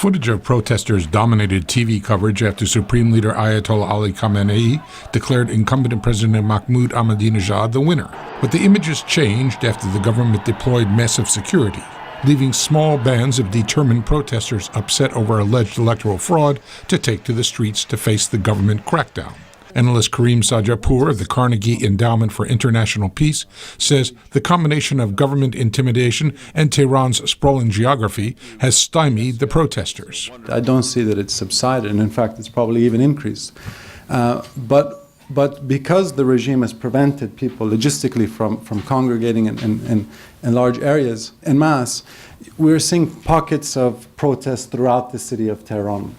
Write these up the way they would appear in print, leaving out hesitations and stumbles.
Footage of protesters dominated TV coverage after Supreme Leader Ayatollah Ali Khamenei declared incumbent President Mahmoud Ahmadinejad the winner. But the images changed after the government deployed massive security, leaving small bands of determined protesters upset over alleged electoral fraud to take to the streets to face the government crackdown. Analyst Karim Sajapur of the Carnegie Endowment for International Peace says the combination of government intimidation and Tehran's sprawling geography has stymied the protesters. I don't see that it's subsided, and in fact it's probably even increased. But because the regime has prevented people logistically from congregating in large areas en masse, we're seeing pockets of protests throughout the city of Tehran.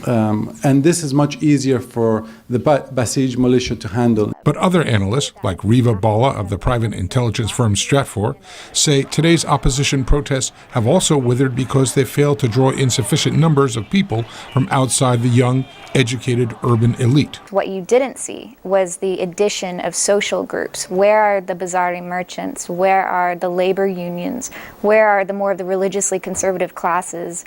And this is much easier for the Basij militia to handle. But other analysts, like Riva Bala of the private intelligence firm Stratfor, say today's opposition protests have also withered because they failed to draw insufficient numbers of people from outside the young, educated urban elite. What you didn't see was the addition of social groups. Where are the bazaari merchants? Where are the labor unions? Where are the more of the religiously conservative classes?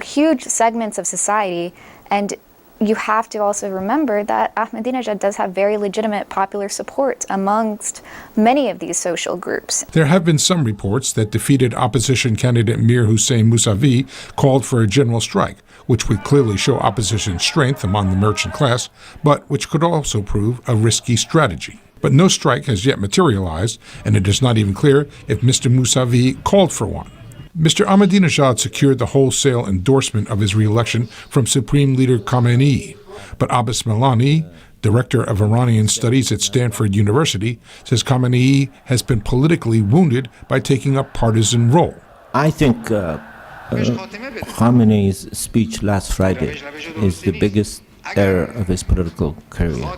Huge segments of society. And you have to also remember that Ahmadinejad does have very legitimate popular support amongst many of these social groups. There have been some reports that defeated opposition candidate Mir Hussein Mousavi called for a general strike, which would clearly show opposition strength among the merchant class, but which could also prove a risky strategy. But no strike has yet materialized, and it is not even clear if Mr. Mousavi called for one. Mr. Ahmadinejad secured the wholesale endorsement of his re-election from Supreme Leader Khamenei, but Abbas Milani, director of Iranian studies at Stanford University, says Khamenei has been politically wounded by taking a partisan role. I think Khamenei's speech last Friday is the biggest error of his political career.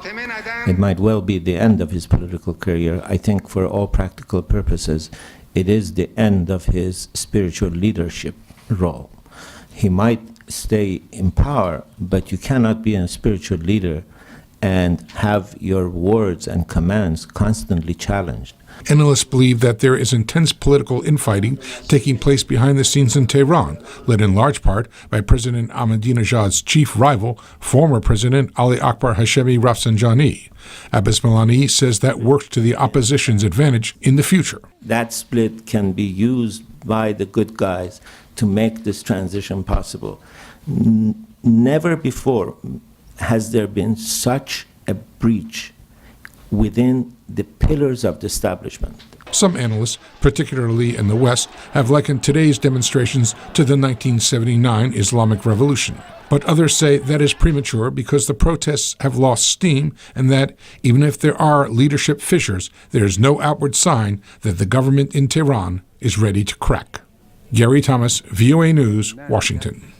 It might well be the end of his political career. I think for all practical purposes, it is the end of his spiritual leadership role. He might stay in power, but you cannot be a spiritual leader and have your words and commands constantly challenged. Analysts believe that there is intense political infighting taking place behind the scenes in Tehran, led in large part by President Ahmadinejad's chief rival, former President Ali Akbar Hashemi Rafsanjani. Abbas Milani says that works to the opposition's advantage in the future. That split can be used by the good guys to make this transition possible. Never before has there been such a breach within the pillars of the establishment. Some analysts, particularly in the West, have likened today's demonstrations to the 1979 Islamic Revolution. But others say that is premature because the protests have lost steam and that, even if there are leadership fissures, there is no outward sign that the government in Tehran is ready to crack. Gary Thomas, VOA News, Washington.